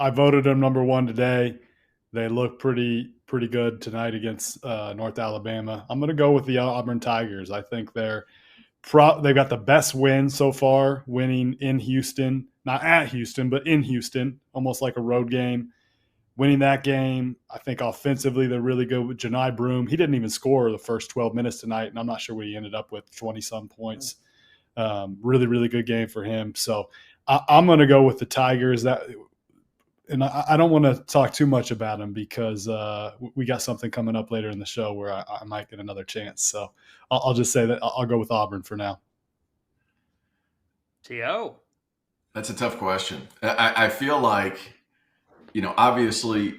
I voted them number one today. They look pretty good tonight against North Alabama. I'm going to go with the Auburn Tigers. I think they've got the best win so far, winning in Houston, not at Houston, but in Houston, almost like a road game. Winning that game, I think offensively they're really good with Johni Broome. He didn't even score the first 12 minutes tonight, and I'm not sure what he ended up with, 20-some points. Really, really good game for him. So I'm going to go with the Tigers. And I don't want to talk too much about them because we got something coming up later in the show where I might get another chance. So I'll just say that I'll go with Auburn for now. T.O. That's a tough question. I feel like, obviously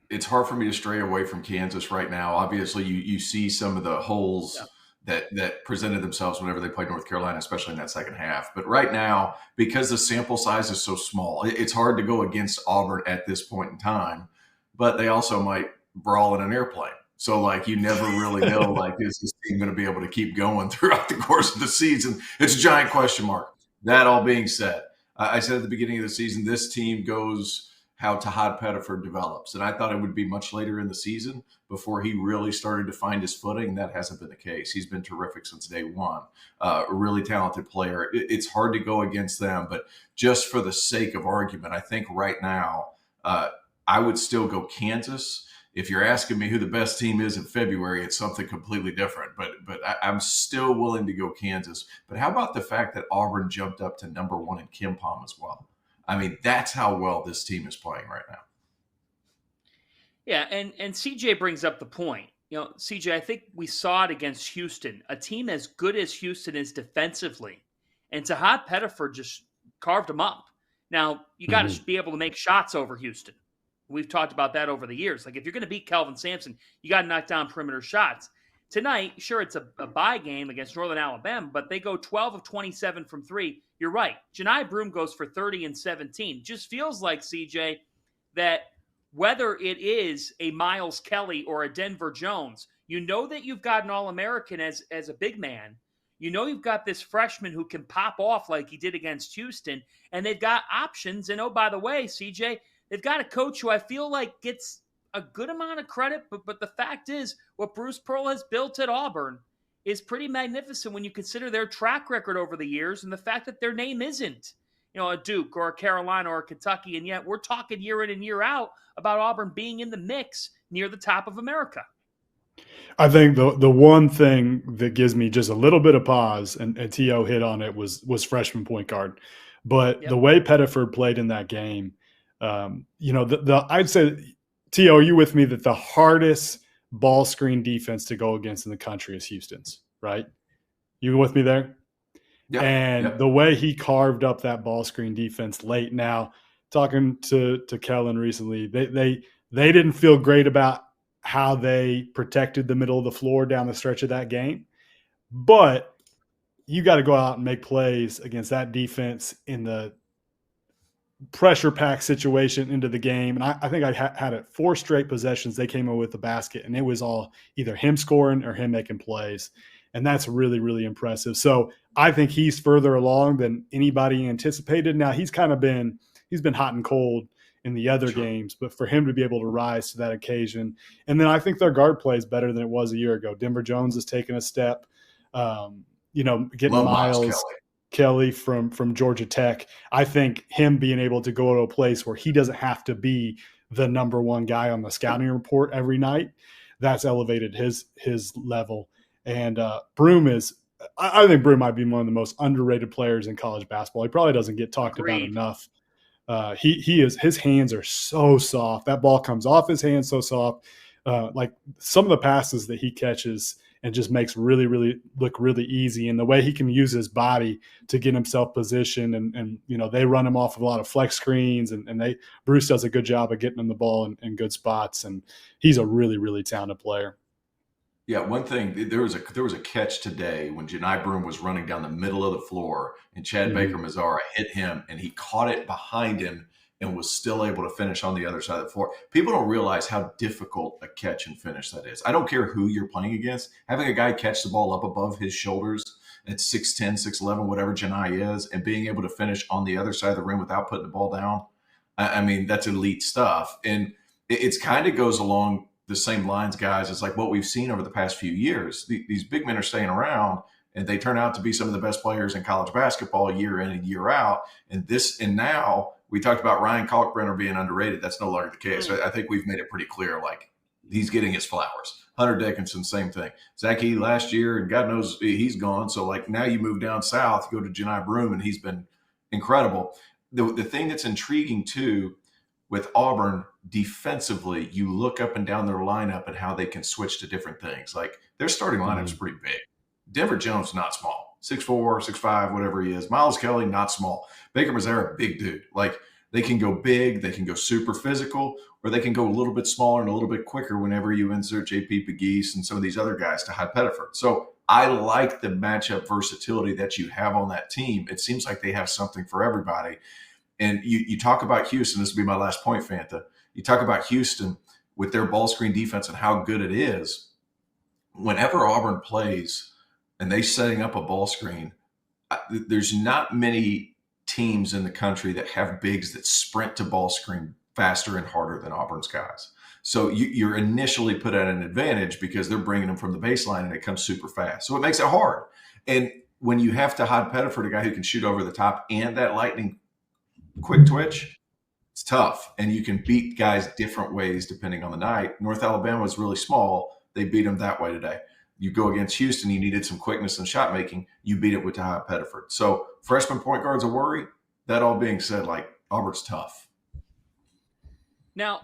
it's hard for me to stray away from Kansas right now. Obviously you see some of the holes that presented themselves whenever they played North Carolina, especially in that second half. But right now, because the sample size is so small, it's hard to go against Auburn at this point in time, but they also might brawl in an airplane. So, you never really know, is this team going to be able to keep going throughout the course of the season? It's a giant question mark. That all being said, I said at the beginning of the season, this team goes how Tahad Pettiford develops. And I thought it would be much later in the season before he really started to find his footing. That hasn't been the case. He's been terrific since day one. A really talented player. It's hard to go against them, but just for the sake of argument, I think right now I would still go Kansas. If you're asking me who the best team is in February, it's something completely different. But I'm still willing to go Kansas. But how about the fact that Auburn jumped up to number one in KenPom as well? I mean, that's how well this team is playing right now. Yeah, and CJ brings up the point. CJ, I think we saw it against Houston. A team as good as Houston is defensively. And Tahad Pettiford just carved them up. Now, you got to be able to make shots over Houston. We've talked about that over the years. If you're going to beat Kelvin Sampson, you got to knock down perimeter shots. Tonight, sure, it's a bye game against Northern Alabama, but they go 12 of 27 from three. You're right. Johni Broome goes for 30 and 17. Just feels like, CJ, that whether it is a Miles Kelly or a Denver Jones, that you've got an All-American as a big man. You've got this freshman who can pop off like he did against Houston, and they've got options. And, oh, by the way, CJ, they've got a coach who I feel like gets a good amount of credit, but the fact is what Bruce Pearl has built at Auburn is pretty magnificent when you consider their track record over the years and the fact that their name isn't, a Duke or a Carolina or a Kentucky, and yet we're talking year in and year out about Auburn being in the mix near the top of America. I think the one thing that gives me just a little bit of pause, and T.O. hit on it, was freshman point guard. But the way Pettiford played in that game, I'd say – T.O., are you with me that the hardest ball screen defense to go against in the country is Houston's, right? You with me there? Yeah. And the way he carved up that ball screen defense late. Now, talking to Kellen recently, they didn't feel great about how they protected the middle of the floor down the stretch of that game. But you got to go out and make plays against that defense in the pressure pack situation into the game. And I think I had it 4 straight possessions. They came in with the basket, and it was all either him scoring or him making plays. And that's really, really impressive. So I think he's further along than anybody anticipated. Now he's been hot and cold in the other games, but for him to be able to rise to that occasion. And then I think their guard play is better than it was a year ago. Denver Jones has taken a step, getting Miles Kelly from Georgia Tech. I think him being able to go to a place where he doesn't have to be the number one guy on the scouting report every night, that's elevated his level. And Broome I think Broome might be one of the most underrated players in college basketball. He probably doesn't get talked about enough. His hands are so soft. That ball comes off his hands so soft. Like some of the passes that he catches and just makes really, really look really easy. And the way he can use his body to get himself positioned and they run him off of a lot of flex screens and Bruce does a good job of getting him the ball in good spots. And he's a really, really talented player. Yeah, one thing, there was a catch today when Johni Broome was running down the middle of the floor and Chad Baker-Mazara hit him and he caught it behind him and was still able to finish on the other side of the floor. People don't realize how difficult a catch and finish that is. I don't care who you're playing against. Having a guy catch the ball up above his shoulders at 6'10", 6'11", whatever Johni is, and being able to finish on the other side of the rim without putting the ball down, I mean, that's elite stuff. And it's kind of goes along the same lines, guys. It's like what we've seen over the past few years. These big men are staying around, and they turn out to be some of the best players in college basketball year in and year out. And now we talked about Ryan Kalkbrenner being underrated. That's no longer the case. I think we've made it pretty clear, like, he's getting his flowers. Hunter Dickinson, same thing. Zach Edey last year, and God knows he's gone. So, like, now you move down south, you go to Johni Broome, and he's been incredible. The thing that's intriguing, too, with Auburn defensively, you look up and down their lineup and how they can switch to different things. Like, their starting lineup is pretty big. Denver Jones, not small. 6'4", 6'5", whatever he is. Miles Kelly, not small. Baker Mazzara, big dude. Like, they can go big, they can go super physical, or they can go a little bit smaller and a little bit quicker whenever you insert JP Pegues and some of these other guys to High Pettiford. So I like the matchup versatility that you have on that team. It seems like they have something for everybody. And you talk about Houston, this will be my last point, Fanta. You talk about Houston with their ball screen defense and how good it is. Whenever Auburn plays and they're setting up a ball screen, there's not many teams in the country that have bigs that sprint to ball screen faster and harder than Auburn's guys. So you're initially put at an advantage because they're bringing them from the baseline and it comes super fast. So it makes it hard. And when you have to Hod Pettiford, a guy who can shoot over the top and that lightning quick twitch, it's tough. And you can beat guys different ways depending on the night. North Alabama was really small. They beat them that way today. You go against Houston, you needed some quickness and shot making. You beat it with Hod Pettiford. So freshman point guard's a worry. That all being said, like, Auburn's tough. Now,